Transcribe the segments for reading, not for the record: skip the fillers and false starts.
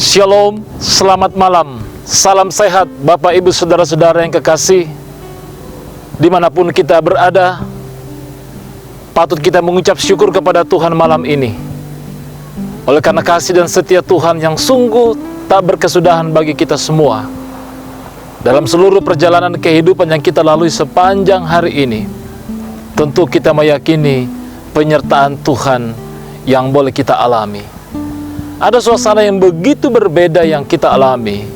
Shalom, selamat malam, salam sehat Bapak Ibu Saudara-saudara yang kekasih. Dimanapun kita berada, patut kita mengucap syukur kepada Tuhan malam ini. Oleh karena kasih dan setia Tuhan yang sungguh tak berkesudahan bagi kita semua. Dalam seluruh perjalanan kehidupan yang kita lalui sepanjang hari ini, tentu kita meyakini penyertaan Tuhan yang boleh kita alami. Ada suasana yang begitu berbeda yang kita alami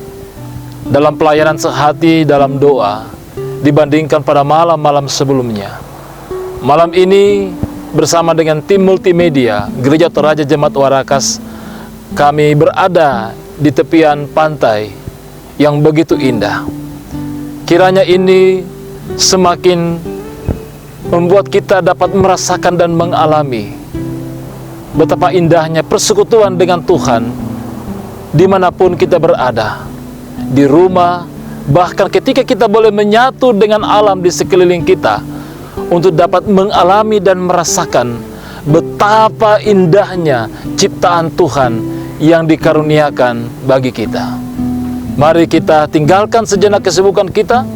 dalam pelayanan sehati dalam doa dibandingkan pada malam-malam sebelumnya. Malam ini bersama dengan tim multimedia Gereja Toraja Jemaat Warakas, kami berada di tepian pantai yang begitu indah. Kiranya ini semakin membuat kita dapat merasakan dan mengalami betapa indahnya persekutuan dengan Tuhan dimanapun kita berada, di rumah, bahkan ketika kita boleh menyatu dengan alam di sekeliling kita untuk dapat mengalami dan merasakan betapa indahnya ciptaan Tuhan yang dikaruniakan bagi kita. Mari kita tinggalkan sejenak kesibukan kita,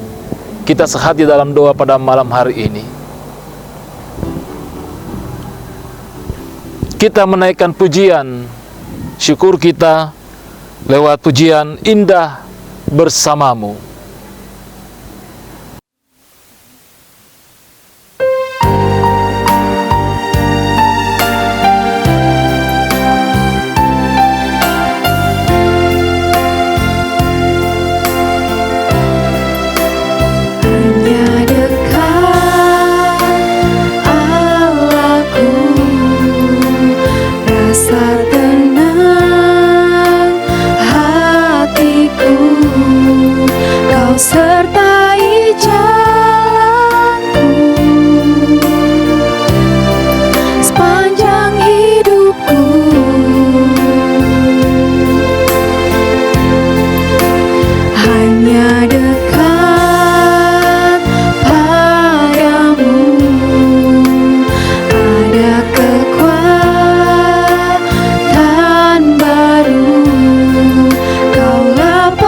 kita sehati dalam doa pada malam hari ini. Kita menaikkan pujian, syukur kita lewat pujian Indah Bersamamu. Sertai jalanku sepanjang hidupku, hanya dekat padamu ada kekuatan baru. Kaulah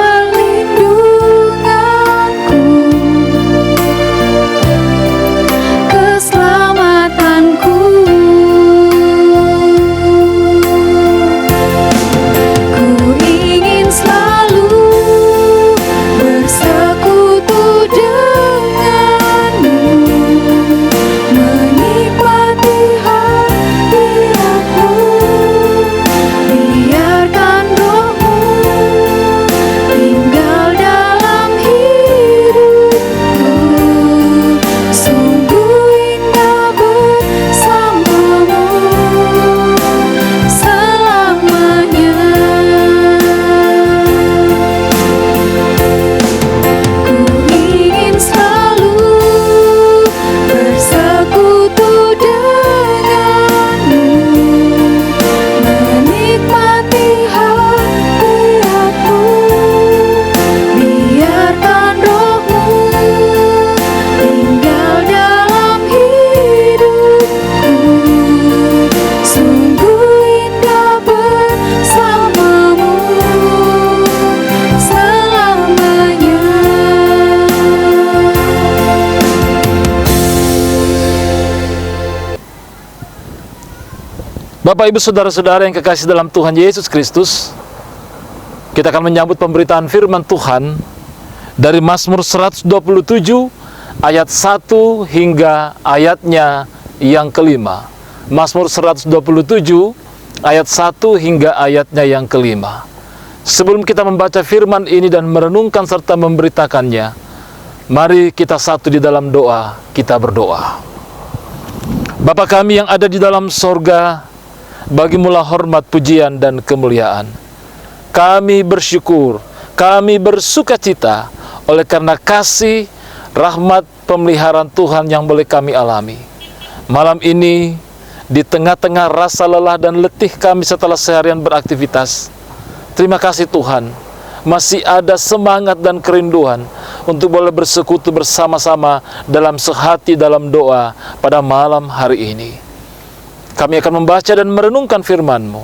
Bapak Ibu Saudara-saudara yang kekasih dalam Tuhan Yesus Kristus, kita akan menyambut pemberitaan firman Tuhan dari Mazmur 127 ayat 1 hingga ayatnya yang kelima. Mazmur 127 ayat 1 hingga ayatnya yang kelima. Sebelum kita membaca firman ini dan merenungkan serta memberitakannya, mari kita satu di dalam doa, kita berdoa. Bapa kami yang ada di dalam sorga, bagimulah hormat, pujian, dan kemuliaan. Kami bersyukur, kami bersukacita oleh karena kasih, rahmat, pemeliharaan Tuhan yang boleh kami alami. Malam ini, di tengah-tengah rasa lelah dan letih kami setelah seharian beraktivitas, terima kasih Tuhan, masih ada semangat dan kerinduan untuk boleh bersekutu bersama-sama dalam sehati dalam doa pada malam hari ini. Kami akan membaca dan merenungkan firman-Mu.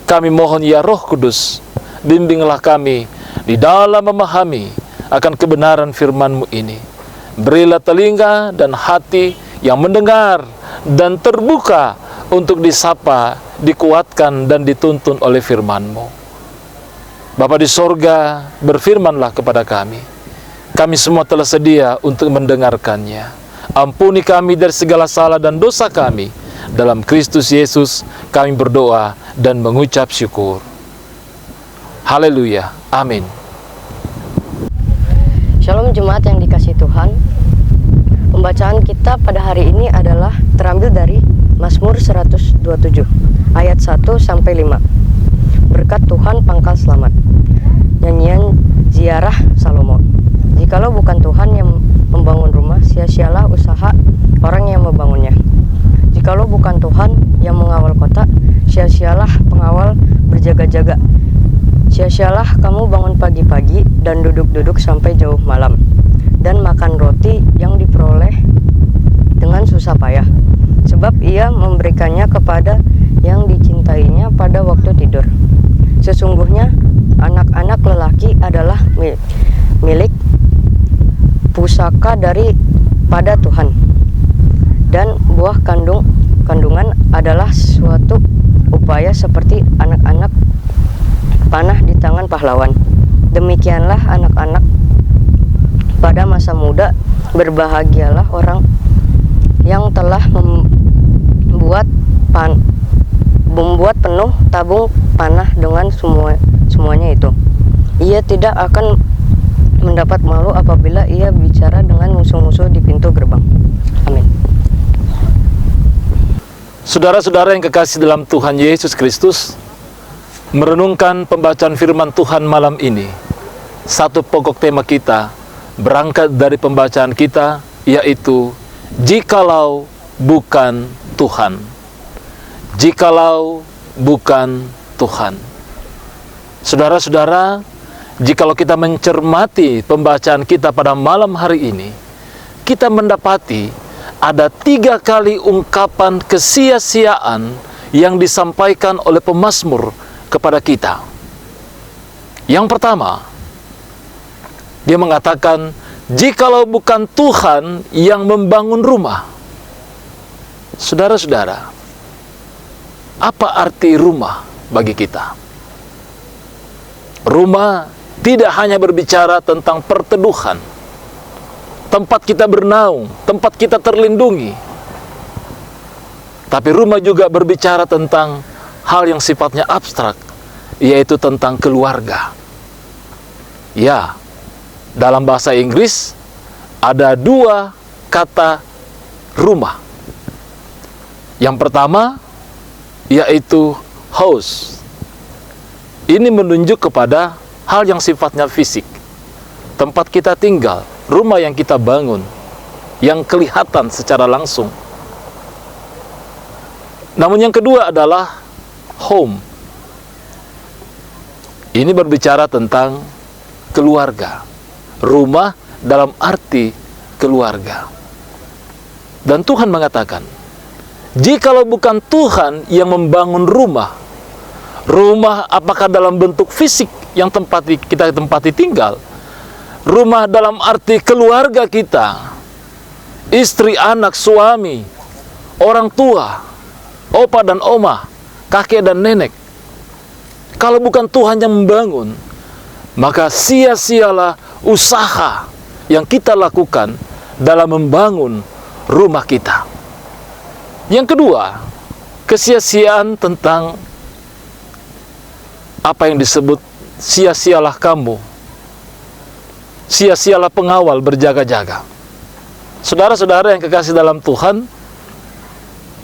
Kami mohon ya Roh Kudus, bimbinglah kami di dalam memahami akan kebenaran firman-Mu ini. Berilah telinga dan hati yang mendengar dan terbuka untuk disapa, dikuatkan, dan dituntun oleh firman-Mu. Bapa di sorga, berfirmanlah kepada kami. Kami semua telah sedia untuk mendengarkannya. Ampuni kami dari segala salah dan dosa kami. Dalam Kristus Yesus kami berdoa dan mengucap syukur. Haleluya. Amin. Shalom jemaat yang dikasihi Tuhan. Pembacaan kita pada hari ini adalah terambil dari Mazmur 127 ayat 1 sampai 5. Berkat Tuhan pangkal selamat. Nyanyian ziarah Salomo. Jikalau bukan Tuhan yang membangun rumah, sia-sialah usaha orang yang membangunnya. Jikalau bukan Tuhan yang mengawal kota, sia-sialah pengawal berjaga-jaga. Sia-sialah kamu bangun pagi-pagi dan duduk-duduk sampai jauh malam, dan makan roti yang diperoleh dengan susah payah, sebab ia memberikannya kepada yang dicintainya pada waktu tidur. Sesungguhnya anak-anak lelaki adalah milik pusaka daripada Tuhan, dan buah kandungan adalah suatu upaya seperti anak-anak panah di tangan pahlawan. Demikianlah anak-anak pada masa muda. Berbahagialah orang yang telah membuat penuh tabung panah dengan semuanya itu. Ia tidak akan mendapat malu apabila ia bicara dengan musuh-musuh di pintu gerbang. Amin. Saudara-saudara yang kekasih dalam Tuhan Yesus Kristus, merenungkan pembacaan firman Tuhan malam ini, satu pokok tema kita berangkat dari pembacaan kita, yaitu jikalau bukan Tuhan. Jikalau bukan Tuhan. Saudara-saudara, jikalau kita mencermati pembacaan kita pada malam hari ini, kita mendapati ada 3 kali ungkapan kesia-siaan yang disampaikan oleh pemazmur kepada kita. Yang pertama, dia mengatakan, jikalau bukan Tuhan yang membangun rumah. Saudara-saudara, apa arti rumah bagi kita? Rumah tidak hanya berbicara tentang perteduhan, tempat kita bernaung, tempat kita terlindungi. Tapi rumah juga berbicara tentang hal yang sifatnya abstrak, yaitu tentang keluarga. Ya, dalam bahasa Inggris ada 2 kata rumah. Yang pertama yaitu house. Ini menunjuk kepada hal yang sifatnya fisik, tempat kita tinggal, rumah yang kita bangun, yang kelihatan secara langsung. Namun yang kedua adalah home. Ini berbicara tentang keluarga, rumah dalam arti keluarga. Dan Tuhan mengatakan, jikalau bukan Tuhan yang membangun rumah, rumah apakah dalam bentuk fisik yang kita tempati tinggal, rumah dalam arti keluarga kita, istri, anak, suami, orang tua, opa dan oma, kakek dan nenek. Kalau bukan Tuhan yang membangun, maka sia-sialah usaha yang kita lakukan dalam membangun rumah kita. Yang kedua, kesia-siaan tentang apa yang disebut sia-sialah kamu, sia-sialah pengawal berjaga-jaga. Saudara-saudara yang kekasih dalam Tuhan,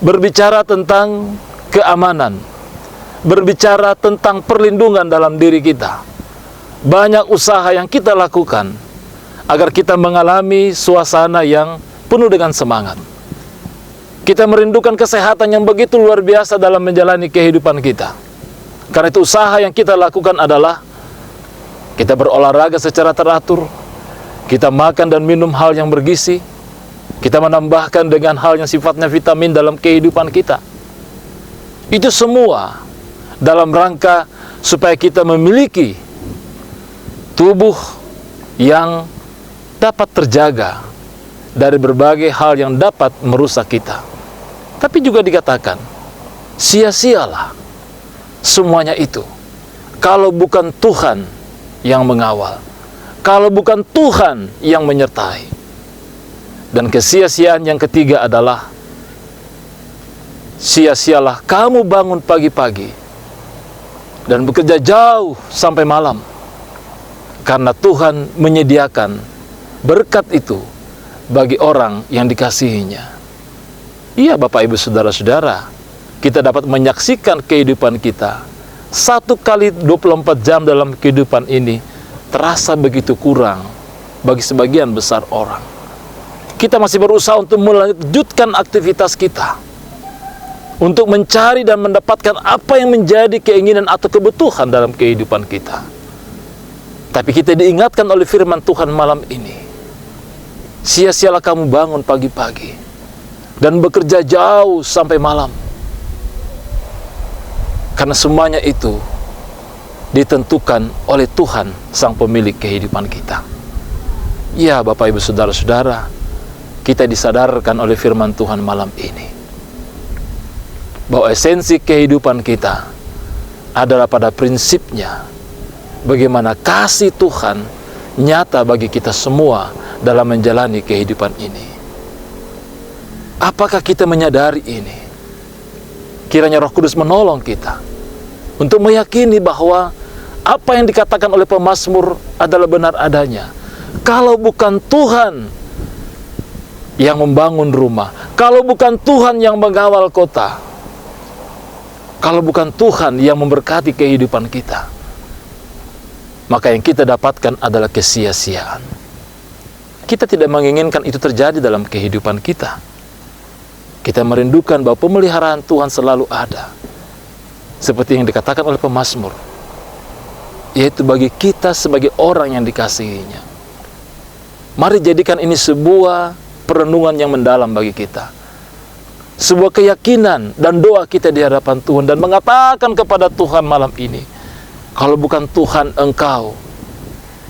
berbicara tentang keamanan, berbicara tentang perlindungan dalam diri kita. Banyak usaha yang kita lakukan agar kita mengalami suasana yang penuh dengan semangat. Kita merindukan kesehatan yang begitu luar biasa dalam menjalani kehidupan kita. Karena itu usaha yang kita lakukan adalah kita berolahraga secara teratur, kita makan dan minum hal yang bergizi, kita menambahkan dengan hal yang sifatnya vitamin dalam kehidupan kita. Itu semua dalam rangka supaya kita memiliki tubuh yang dapat terjaga dari berbagai hal yang dapat merusak kita. Tapi juga dikatakan, sia-sialah semuanya itu kalau bukan Tuhan yang mengawal, kalau bukan Tuhan yang menyertai. Dan kesia-siaan yang ketiga adalah, sia-sialah kamu bangun pagi-pagi dan bekerja jauh sampai malam, karena Tuhan menyediakan berkat itu bagi orang yang dikasihinya. Iya Bapak Ibu Saudara-saudara, kita dapat menyaksikan kehidupan kita 1 kali 24 jam dalam kehidupan ini terasa begitu kurang bagi sebagian besar orang. Kita masih berusaha untuk melanjutkan aktivitas kita, untuk mencari dan mendapatkan apa yang menjadi keinginan atau kebutuhan dalam kehidupan kita. Tapi kita diingatkan oleh firman Tuhan malam ini, sia-sialah kamu bangun pagi-pagi dan bekerja jauh sampai malam, karena semuanya itu ditentukan oleh Tuhan sang pemilik kehidupan kita. Ya Bapak Ibu Saudara-saudara, kita disadarkan oleh firman Tuhan malam ini bahwa esensi kehidupan kita adalah pada prinsipnya bagaimana kasih Tuhan nyata bagi kita semua dalam menjalani kehidupan ini. Apakah kita menyadari ini? Kiranya Roh Kudus menolong kita untuk meyakini bahwa apa yang dikatakan oleh pemazmur adalah benar adanya. Kalau bukan Tuhan yang membangun rumah, kalau bukan Tuhan yang mengawal kota, kalau bukan Tuhan yang memberkati kehidupan kita, maka yang kita dapatkan adalah kesia-siaan. Kita tidak menginginkan itu terjadi dalam kehidupan kita. Kita merindukan bahwa pemeliharaan Tuhan selalu ada, seperti yang dikatakan oleh pemazmur, yaitu bagi kita sebagai orang yang dikasihinya. Mari jadikan ini sebuah perenungan yang mendalam bagi kita, sebuah keyakinan dan doa kita di hadapan Tuhan, dan mengatakan kepada Tuhan malam ini, kalau bukan Tuhan Engkau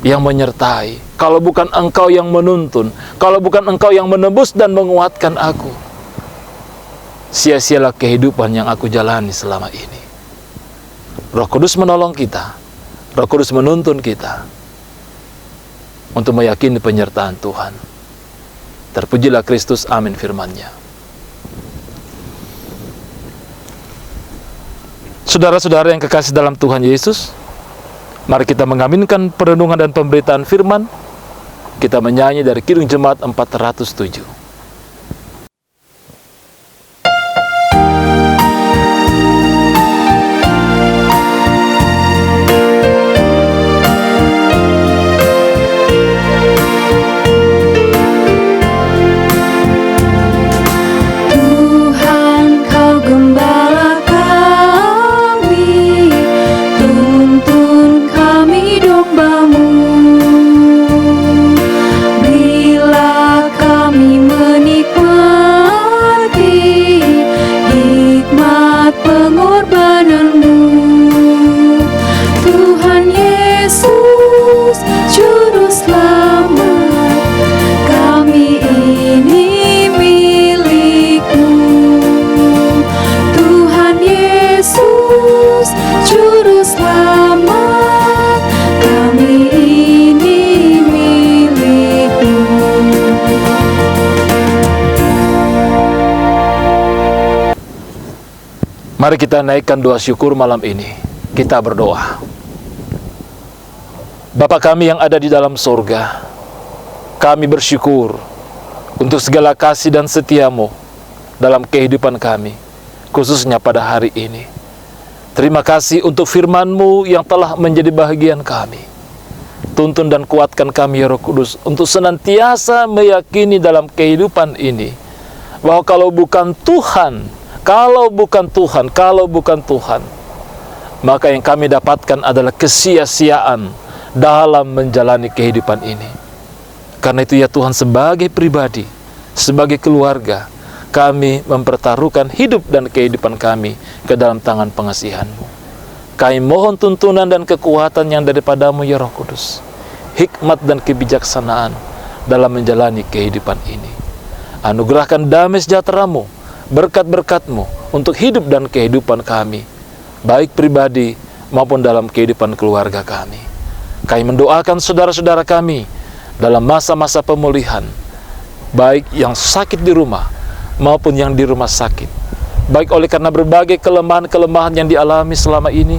yang menyertai, kalau bukan Engkau yang menuntun, kalau bukan Engkau yang menebus dan menguatkan aku, sia-sialah kehidupan yang aku jalani selama ini. Roh Kudus menolong kita, Roh Kudus menuntun kita untuk meyakini penyertaan Tuhan. Terpujilah Kristus, amin firman-Nya. Saudara-saudara yang kekasih dalam Tuhan Yesus, mari kita mengaminkan perenungan dan pemberitaan firman. Kita menyanyi dari Kidung Jemaat 407. Mari kita naikkan doa syukur malam ini. Kita berdoa. Bapa kami yang ada di dalam sorga, kami bersyukur untuk segala kasih dan setia-Mu dalam kehidupan kami, khususnya pada hari ini. Terima kasih untuk firman-Mu yang telah menjadi bahagian kami. Tuntun dan kuatkan kami ya Roh Kudus untuk senantiasa meyakini dalam kehidupan ini bahwa kalau bukan Tuhan, maka yang kami dapatkan adalah kesia-siaan dalam menjalani kehidupan ini. Karena itu ya Tuhan, sebagai pribadi, sebagai keluarga, kami mempertaruhkan hidup dan kehidupan kami ke dalam tangan pengasihan-Mu. Kami mohon tuntunan dan kekuatan yang daripadamu ya Roh Kudus, hikmat dan kebijaksanaan dalam menjalani kehidupan ini. Anugerahkan damai sejahtera-Mu, berkat-berkat-Mu untuk hidup dan kehidupan kami, baik pribadi maupun dalam kehidupan keluarga kami. Kami mendoakan saudara-saudara kami dalam masa-masa pemulihan, baik yang sakit di rumah maupun yang di rumah sakit, baik oleh karena berbagai kelemahan-kelemahan yang dialami selama ini,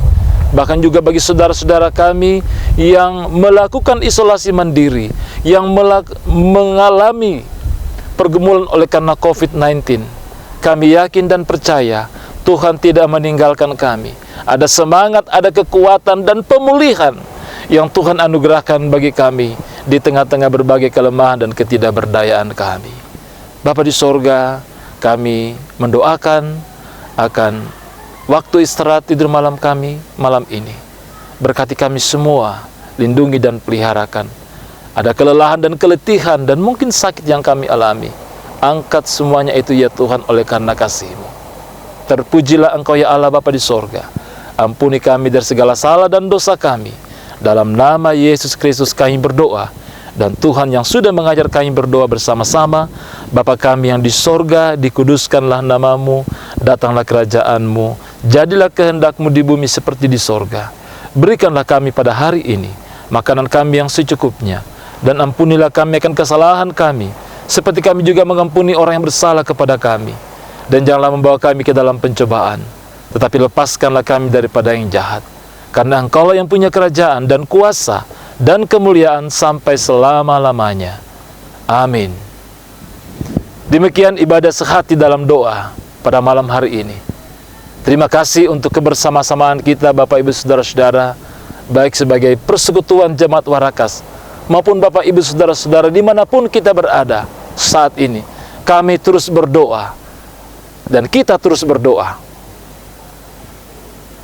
bahkan juga bagi saudara-saudara kami yang melakukan isolasi mandiri, yang mengalami pergumulan oleh karena COVID-19. Kami yakin dan percaya Tuhan tidak meninggalkan kami. Ada semangat, ada kekuatan dan pemulihan yang Tuhan anugerahkan bagi kami di tengah-tengah berbagai kelemahan dan ketidakberdayaan kami. Bapa di sorga, kami mendoakan akan waktu istirahat tidur malam kami malam ini. Berkati kami semua, lindungi dan peliharakan. Ada kelelahan dan keletihan dan mungkin sakit yang kami alami. Angkat semuanya itu ya Tuhan oleh karena kasih-Mu. Terpujilah Engkau ya Allah Bapa di sorga. Ampuni kami dari segala salah dan dosa kami. Dalam nama Yesus Kristus kami berdoa. Dan Tuhan yang sudah mengajar kami berdoa bersama-sama, Bapa kami yang di sorga, dikuduskanlah nama-Mu, datanglah kerajaan-Mu, jadilah kehendak-Mu di bumi seperti di sorga. Berikanlah kami pada hari ini makanan kami yang secukupnya, dan ampunilah kami akan kesalahan kami, seperti kami juga mengampuni orang yang bersalah kepada kami. Dan janganlah membawa kami ke dalam pencobaan, tetapi lepaskanlah kami daripada yang jahat. Karena Engkaulah yang punya kerajaan dan kuasa dan kemuliaan sampai selama-lamanya. Amin. Demikian ibadah sehati dalam doa pada malam hari ini. Terima kasih untuk kebersama-samaan kita Bapak Ibu Saudara-saudara, baik sebagai persekutuan Jemaat Warakas maupun Bapak Ibu Saudara-saudara dimanapun kita berada saat ini. Kami terus berdoa dan kita terus berdoa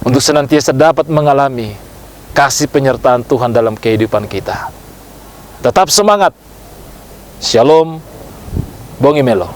untuk senantiasa dapat mengalami kasih penyertaan Tuhan dalam kehidupan kita. Tetap semangat. Shalom. Bongimelo.